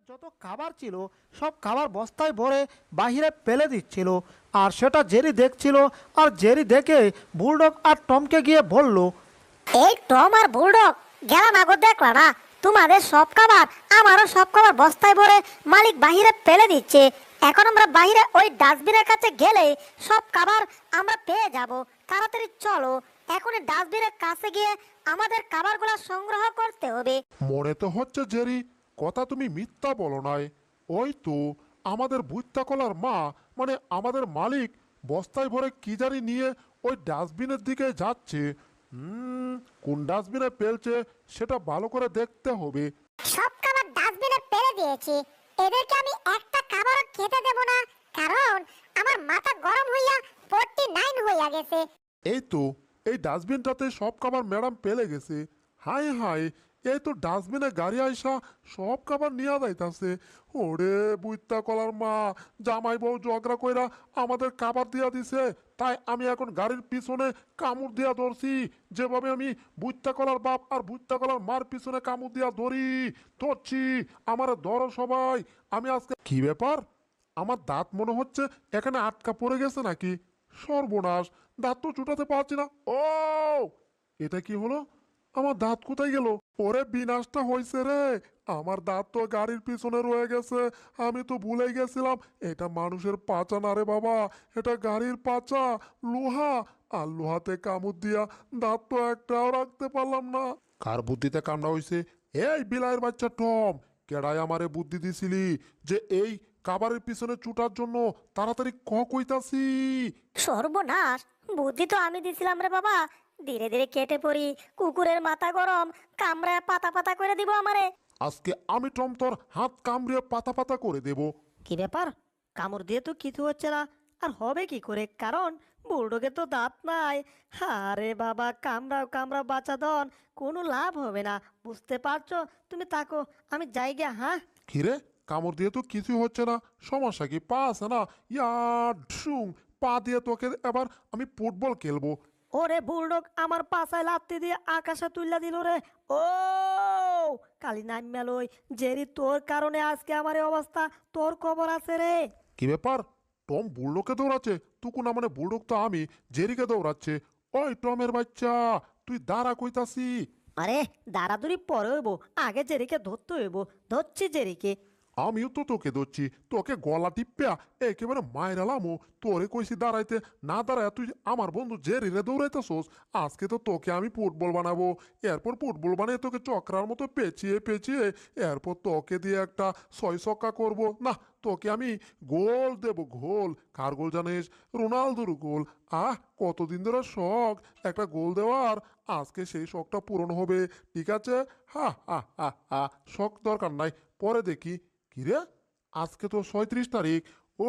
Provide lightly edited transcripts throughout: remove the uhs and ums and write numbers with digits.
যত খাবার ছিল সব খাবার বস্তায় ভরে বাহিরে ফেলে দিচ্ছিল। আর সেটা জেরি দেখছিল। আর জেরি দেখে বুলডগ আর টমকে গিয়ে বলল, এই টম আর বুলডগ গেলাম আগো দেখলা না, তোমাদের সব খাবার আমারও সব খাবার বস্তায় ভরে মালিক বাহিরে ফেলে দিচ্ছে। এখন আমরা বাহিরে ওই ডাস্টবিনের কাছে গেলে সব খাবার আমরা পেয়ে যাব। তাড়াতাড়ি চলো, এখন এই ডাস্টবিনের কাছে গিয়ে আমাদের খাবারগুলো সংগ্রহ করতে হবে। মনে তো হচ্ছে জেরি, কথা তুমি মিথ্যা বলো নাই। ওই তো আমাদের বুইত্তা কলার মা, মানে আমাদের মালিক বস্তায় ভরে কি জানি নিয়ে ওই ডাস্টবিনের দিকে যাচ্ছে। কোন ডাস্টবিনে ফেলছে সেটা ভালো করে দেখতে হবে। সব খাবার ডাস্টবিনে ফেলে দিয়েছি, এদেরকে আমি একটা খাবারও খেতে দেব না, কারণ আমার মাথা গরম হইয়া 49 হইয়া গেছে। এই তো এই ডাস্টবিনটাতে সব খাবার ম্যাডাম পেলে গেছে। হাই হাই, এই তো ডাস্টবিনে গাড়ি আইসা সব খাবার নিয়ে যাইতাছে। ওরে বুইত্তা কলার মা, জামাই বউ ঝগড়া কইরা আমাদের খাবার দিয়া দিছে, তাই আমি এখন গাড়ির পিছনে কামড় দিয়া ধরছি। যেভাবে আমি বুইত্তা কলার বাপ আর বুইত্তা কলার মার পিছনে কামড় দিয়া ধরছি। আমার ধরো সবাই। আমি আজকে কি ব্যাপার, আমার দাঁত মনে হচ্ছে এখানে আটকা পড়ে গেছে নাকি? সর্বনাশ, দাঁত তো চুটাতে পারছি না। ও, এটা কি হলো? আমার দাঁত কোথায় গেল? ওরে বিনাশটা হয়েছে রে, আমার দাঁত তো গাড়ির পিছনে রয়ে গেছে। আমি তো ভুলে গেছিলাম এটা মানুষের পাচা না রে বাবা, এটা গাড়ির পাচা, লোহা। আর লোহাতে কামড় দিয়া দাঁত তো একটাও রাখতে পারলাম না। কার বুদ্ধিতে কামড়া হয়েছে? এই বিলাইয়ের বাচ্চা টম, কেডাই আমারে বুদ্ধি দিছিলি যে এই কাবারের পিছনে ছুটার জন্য? তাড়াতাড়ি কইতাছি। সর্বনাশ, বুদ্ধি তো আমি দিছিলাম রে বাবা। ধীরে ধীরে কেটে পড়ি, কুকুরের মাথা গরম, কামড়ায় পাতা পাতা করে দিব আমারে। আজকে আমি টম তোর হাত কামড়িয়ে পাতা পাতা করে দেব। কি ব্যাপার? কামড় দিয়ে তো কিছু হচ্ছে না, আর হবে কি করে? কারণ বুলডোগে তো দাঁত নাই। আরে বাবা, কামড়াও কামড়াও বাচ্চাদন, কোনো লাভ হবে না। বুঝতে পারছো? তুমি তাকো, আমি যাই গে। হ্যাঁ, কিরে, কামড় দিয়ে তো কিছু হচ্ছে না, সমস্যা কি? পা আছে না? ইয়া ঢুং, পা দিয়ে তোকে এবার আমি ফুটবল খেলবো। ওরে বুলডগ আমার পাছায় লাত্তি দিয়ে আকাশে তুইলা দিল রে। ও কালি নাম মেলই, জেরি তোর কারণে আজকে আমার এই অবস্থা। তোর খবর আছে রে? কি ব্যাপার, টম বুলডোগকে দৌড়াচ্ছে? তুকু না, মানে বুলডোগ তো আমি, জেরিকে দৌড়াচ্ছে। ওই টমের বাচ্চা, তুই দাঁড়া কইতাছি। আরে দাঁড়াদুড়ি পরে হইব, আগে জেরিকে ধরতে হইব। ধরছি জেরিকে। আমিও তো তোকে ধরছি, তোকে গলা টিপ্পা একেবারে মায়েরালামো। তোরে কইছি দাঁড়াইতে, না দাঁড়ায় তুই আমার বন্ধু জেরিরে দৌড়াইতেছোস। আজকে তো তোকে আমি ফুটবল বানাবো। এরপর ফুটবল বানিয়ে তোকে চক্রার মতো পেঁচিয়ে পেঁচিয়ে এরপর তোকে দিয়ে একটা 6 ছক্কা করবো না। তোকে আমি গোল দেব, গোল। কার গোল জানিস? রোনালদোর গোল। কতদিন ধরে শখ একটা গোল দেওয়ার, আজকে সেই শখটা পূরণ হবে। ঠিক আছে, হা হা হা হা। শখ দরকার নাই, পরে দেখি। কিরে, আজকে তো 37 তারিখ। ও,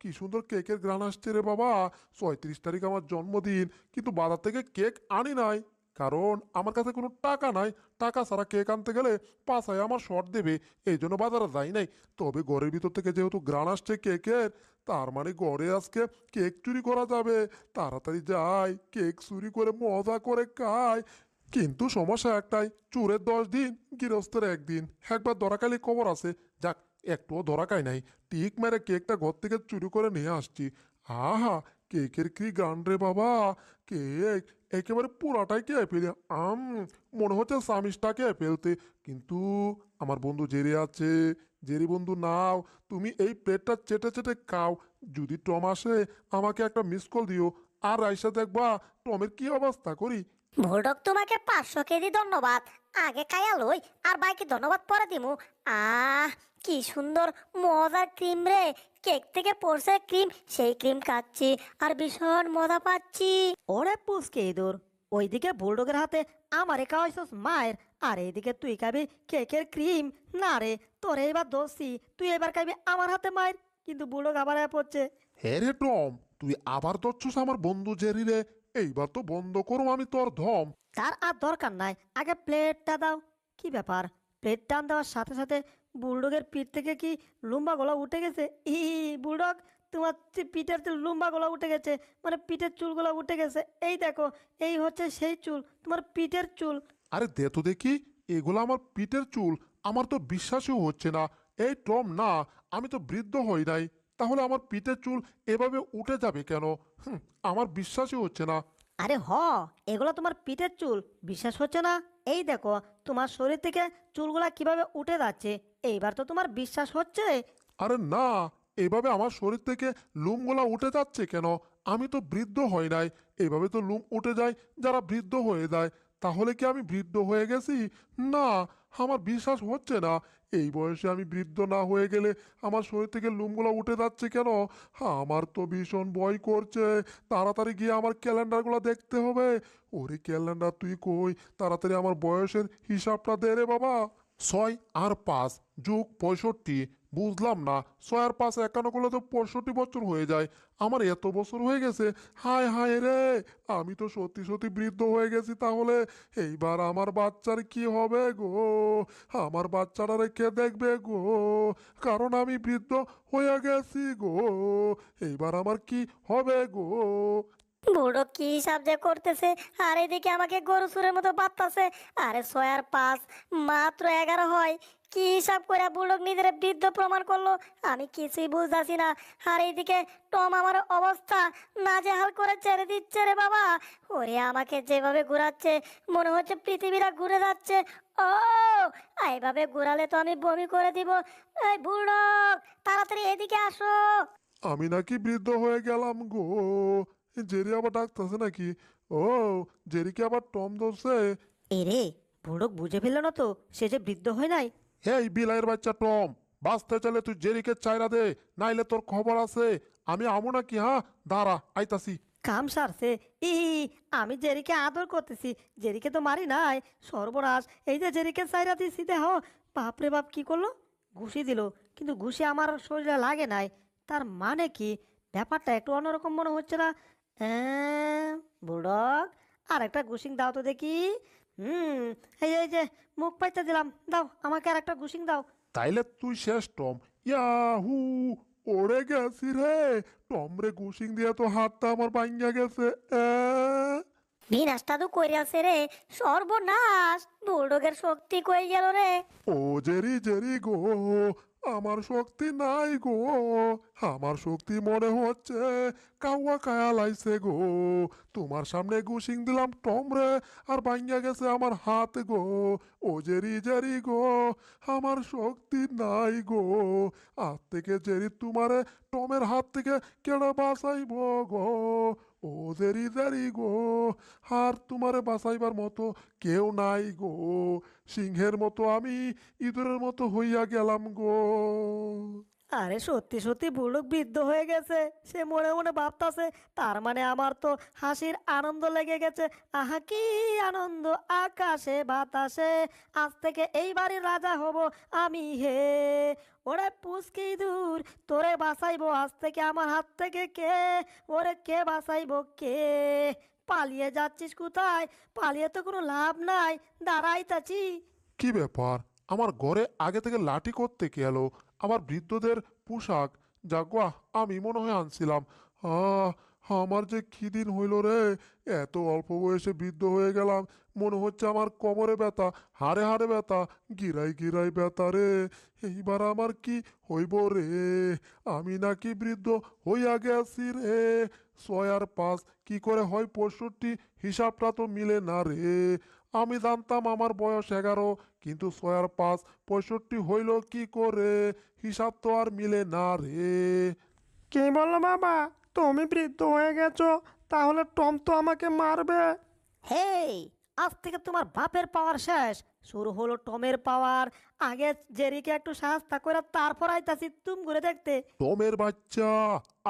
কি সুন্দর কেকের গ্রান আসছে রে বাবা। 36 তারিখ আমার জন্মদিন, কিন্তু বাজার থেকে কেক আনি নাই, কারণ আমার কাছে কোনো টাকা নাই। টাকা ছাড়া কেক আনতে গেলে পাশায় আমার শর্ট দেবে, এই জন্য বাজারে যাই নাই। তবে ঘরের ভিতর থেকে যেহেতু গ্রান আসছে কেকের, তার মানে ঘরে আজকে কেক চুরি করা যাবে। তাড়াতাড়ি যাই, কেক চুরি করে মজা করে খাই। কিন্তু সমস্যা একটাই, চোরের 10 দিন, গৃহস্থের 1 দিন। একবার ধরাকালি খবর আছে। যাক, একটুও ধরাকাই নাই। টিক মেরে কেকটা ঘর থেকে চুরি করে নিয়ে আসছি। আহা, কেকের কি গান রে বাবা। কেক একেবারে পুরাটাই খেয়ে ফেলি। আম মনে হচ্ছে সামিসটা খেয়ে ফেলতে, কিন্তু আমার বন্ধু জেরি আছে। জেরি বন্ধু, নাও, তুমি এই প্লেটটা চেটে চেটে খাও। যদি টম আসে আমাকে একটা মিস কল দিও। আর রাইসা দেখবা টমের কি অবস্থা করি। বুলডগ তোমাকে 500 কেজি ধন্যবাদ। আগে কায়া লই, আর বাইকে ধন্যবাদ পরে দিমু। আহ, কি সুন্দর মজার ক্রিম রে। কেক থেকে পড়ছে ক্রিম, সেই ক্রিম খাচ্ছি আর ভীষণ মজা পাচ্ছি। ওরে পুচকে ইঁদুর, ওইদিকে বুলডগের হাতে আমারে খাওয়াইছস মায়ের, আর এইদিকে তুই খাবি কেকের ক্রিম। না রে, তোর এইবার দোষী, তুই এবার খাবি আমার হাতে মায়ের। কিন্তু বুলডগ আবার পড়ছে। হে রে টম, তুই আবার ধরছস আমার বন্ধু জেরি রে। এইবার তো বন্ধ করো আমি তোর ধম। তার আর দরকার নাই, আগে প্লেটটা দাও। কি ব্যাপার? প্লেট টান দেওয়ার সাথে সাথে বুলডগের পিঠ থেকে কি লুম্বা গলা উঠে গেছে? বুলডগ, তোমার পিঠের লুম্বা গলা উঠে গেছে, মানে পিঠের চুলগুলো উঠে গেছে। এই দেখো, এই হচ্ছে সেই চুল, তোমার পিঠের চুল। আরে দে তো দেখি, এগুলো আমার পিঠের চুল। আমার তো বিশ্বাসই হচ্ছে না। এই টম না, আমি তো বৃদ্ধ হই নাই, তাহলে আমার পিঠের চুল এভাবে উঠে যাবে কেন? আমার বিশ্বাসই হচ্ছে না। আরে এগুলো তোমার পিঠের চুল, বিশ্বাস হচ্ছে না? এই দেখো তোমার শরীর থেকে চুলগুলা কিভাবে উঠে যাচ্ছে, এইবার তো তোমার বিশ্বাস হচ্ছে। আরে না, এভাবে আমার শরীর থেকে লোমগুলা উঠে যাচ্ছে কেন? আমি তো বৃদ্ধ হই নাই। এভাবে তো লোম উঠে যায় যারা বৃদ্ধ হয়ে যায়। তাহলে কি আমি বৃদ্ধ হয়ে গেছি? না, আমার বিশ্বাস হচ্ছে না। এই বয়সে আমি বৃদ্ধ না হয়ে গেলে আমার শরীর থেকে লোমগুলা উঠে যাচ্ছে কেন? আমার তো ভীষণ ভয় করছে। তাড়াতাড়ি গিয়ে আমার ক্যালেন্ডারগুলো দেখতে হবে। ওরে ক্যালেন্ডার, তুই কই? তাড়াতাড়ি আমার বয়সের হিসাবটা দে রে বাবা। 6 আর 5 যোগ 65। বুঝলাম না, 6 আর 5 একান্ন করলে তো 65 বছর হয়ে যায়। আমার এত বছর হয়ে গেছে। হায় হায় রে, আমি তো সত্যি সত্যি বৃদ্ধ হয়ে গেছি। তাহলে এইবার আমার বাচ্চার কি হবে গো? আমার বাচ্চাটা রেখে দেখবে গো? কারণ আমি বৃদ্ধ হয়ে গেছি গো। এইবার আমার কি হবে গো? বুড়ো কি হিসাব যে করতেছে, আর এদিকে আমাকে গরু সুরের মতো বাত্তাছে। আরে 6 আর 5 মাত্র 11 হয়। কি হিসাব করে বুড়ো নিজের বৃদ্ধ প্রমাণ করলো, আমি কিছুই বুঝতেছি না। আর এইদিকে টম আমার অবস্থা নাজেহাল করে ছেড়ে দিচ্ছে রে বাবা। ওরে আমাকে যেভাবে ঘুরাচ্ছে মনে হচ্ছে পৃথিবীটা ঘুরে যাচ্ছে। ও এইভাবে ঘুরালে তো আমি বমি করে দিব। এই বুড়ো, তাড়াতাড়ি এদিকে আসো। আমি নাকি বৃদ্ধ হয়ে গেলাম গো? জেরি আবার ডাকতেছে নাকি? ও, জেরিকে আবার টম ধরছে? এরে, বুড়োক বুঝে ফেললো না তো সে যে বৃদ্ধ হয় নাই? এই বিলাইয়ের বাচ্চা টম, বাঁচতে চাইলে তুই জেরিকে চাইরা দে, নাইলে তোর খবর আছে। আমি আমু নাকি? হ্যাঁ, দাঁড়া, আইতাছি। কাম সারছে। ই আমি জেরিকে আদর করতেছি, জেরিকে তো মারি নাই। সর্বনাশ, এই যে জেরিকে চাইরা দিছি দেহ। বাপরে বাপ, কি করলো? ঘুষি দিল, কিন্তু ঘুষি আমার শরীরে লাগে নাই। তার মানে কি? ব্যাপারটা একটু অন্যরকম মনে হচ্ছে না? বুড়ক, আর একটা ঘুষিং দাও তো দেখি। এই যে মুখ পাইতে দিলাম, দাও আমাকে আর একটা ঘুষিং দাও। তাইলে তুই শেষ টম। ইয়াহু, ওরে গেছি রে। টম রে ঘুষিং দিয়ে তো হাতটা আমার ভাঙ্গা গেছে। বিনাশটা তো কইরাছে রে। সর্বনাশ, বুলডগের শক্তি কই গেল রে। ও জেরি জেরি গো, আমার শক্তি নাই গো। আমার শক্তি মনে হচ্ছে কাউয়া কায়া লাইছে গো। তোমার সামনে ঘুষিং দিলাম টম রে, আর ভাঙ্গা গেছে আমার হাত গো। ও জেরি জেরি গো, আমার শক্তি নাই গো। আজ থেকে জেরি তোমারে টমের হাত থেকে কেডা বাঁচাইব গো? ও জেরি জেরি গো, আর তোমারে বাঁচাইবার মতো কেউ নাই গো। সিংহের মতো আমি ইঁদুরের মতো হইয়া গেলাম গো। আরে সত্যি সত্যি বুড়োক বৃদ্ধ হয়ে গেছে, সে মনে মনে ভাবতাছে। তার মানে আমার তো হাসির আনন্দ লেগে গেছে। আহা কি আনন্দ, আকাশে বাতাসে, আজ থেকে এই বাড়ির রাজা হব আমি হে। ওরে পুচকি দূর, তোরে বাঁচাইবো আজ থেকে আমার হাত থেকে কে? ওরে কে বাঁচাইবো কে? পালিয়ে যাচ্ছিস কোথায়? পালিয়ে তো কোনো লাভ নাই, দাঁড়াইতাছি। কি ব্যাপার, আমার ঘরে আগে থেকে লাঠি করতে গেল? আবার বৃদ্ধদের পোশাক জাগুয়া আমি মনে হয় আনছিলাম। আহ, আমার যে কি দিন হইল রে। এত অল্প বয়সে বৃদ্ধ হয়ে গেলাম। মনে হচ্ছে আমার কোমরে ব্যথা, হাড়ে হাড়ে ব্যথা, গিরাই গিরাই ব্যথা রে। এইবার আমার কি হইব রে? আমি নাকি বৃদ্ধ হইয়া গেছি রে। 6 আর 5 কি করে হয় 65? হিসাবটা তো মিলে না রে। আমি জানতাম আমার বয়স 11, কিন্তু 6 আর 5 65 হইল কি করে? হিসাব তো আর মিলে না রে। কি বললো বাবা, তুমি বৃদ্ধ হয়ে গেছো? তাহলে টম তো আমাকে মারবে। হেই, আজ থেকে তোমার বাপের পাওয়ার শেষ, শুরু হলো টমের পাওয়ার। আগে জেরিকে একটু সাহায্য করে তারপর আইতাছি তুম করে দেখতে। টমের বাচ্চা,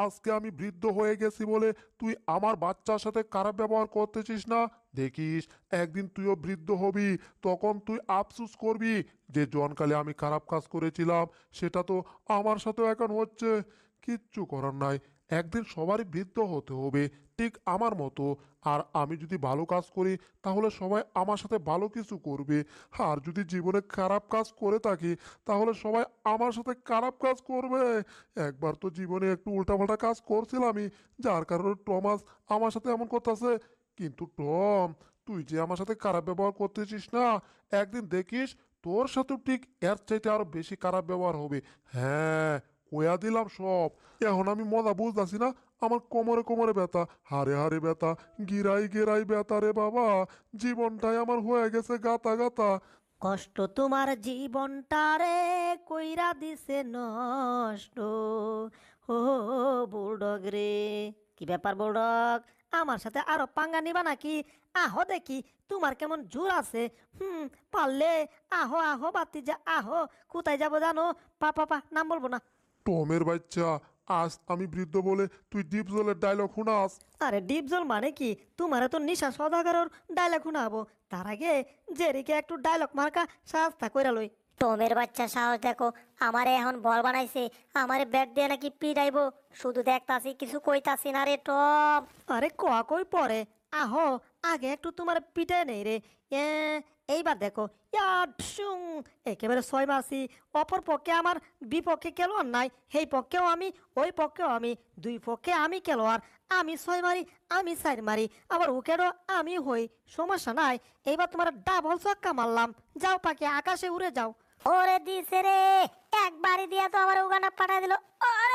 আজকে আমি বৃদ্ধ হয়ে গেছি বলে তুই আমার বাচ্চার সাথে খারাপ ব্যবহার করতেছিস না? দেখিস, একদিন তুইও বৃদ্ধ হবি, তখন তুই আফসুস করবি যে জনকালে আমি খারাপ কাজ করেছিলাম, সেটা তো আমার সাথেও এখন হচ্ছে। কিচ্ছু করার নাই, একদিন সবারই বৃদ্ধ হতে হবে, ঠিক আমার মতো। আর আমি যদি ভালো কাজ করি তাহলে সবাই আমার সাথে ভালো কিছু করবে। আর যদি জীবনে খারাপ কাজ করে থাকি তাহলে সবাই আমার সাথে খারাপ কাজ করবে। একবার তো জীবনে একটু উল্টাপাল্টা কাজ করছিলামই, যার কারণে টমাস আমার সাথে এমন করতেছে। কিন্তু টম, তুই যে আমার সাথে খারাপ ব্যবহার করতেছিস না, একদিন দেখিস তোর সাথে ঠিক এর চাইতে আরো বেশি খারাপ ব্যবহার হবে। হ্যাঁ, কয়া দিলাম সব। এখন আমি মজা বুঝতেছি না, আমার কোমরে কোমরে ব্যথা, হাড়ে হাড়ে ব্যথা, গিরাই গিরাই ব্যথা রে বাবা। জীবনটাই আমার হয়ে গেছে গাতা গাতা। কষ্ট তোমার জীবনটারে কইরা দিছে নষ্ট। ও বুলডগ রে, কি ব্যাপার বুলডগ, আমার সাথে আরো পাঙ্গা নিবা নাকি? আহো দেখি তোমার কেমন জোর আছে। পারলে আহো আহো বাতি যা আহো। কোথায় যাবো জানো? পা নাম বলবো না। টমের বাচ্চা, আজ আমি বৃদ্ধ বলে তুই ডিপ জলের ডায়লগ শুনাস? আরে ডিপজল মানে কি? তোমার তো নিশা সদাগরের ডায়লগ শোনাবো। তার আগে জেরিকে একটু ডায়লগ মার্কা সাজতা কইরা লই। টমের বাচ্চা সাহস দেখো, আমারে এখন বল বানাইছে, আমারে ব্যাগ দিয়ে নাকি পিটাইবো। শুধু দেখতাছি কিছু কইতাছি না রে টম। আরে কোয়া কই পরে, আহো আগে একটু তোমার পিঠে নেই রে। এ, এইবার দেখো, ইয়া ঢুং, একেবারে ছয় মাসি। অপর পক্ষে আমার বিপক্ষে খেলোয়াড় নাই, সেই পক্ষেও আমি, ওই পক্ষেও আমি, দুই পক্ষে আমি খেলোয়াড়। আমি ছয় মারি, আমি চার মারি, আবার উইকেটও আমি হই, সমস্যা নাই। এইবার তোমার ডাবল ছক্কা মারলাম, যাও পাখি আকাশে উড়ে যাও। ওরে দিছে রে, একবারই দিয়া তো আমার উগানা পাঠাই দিল। ওরে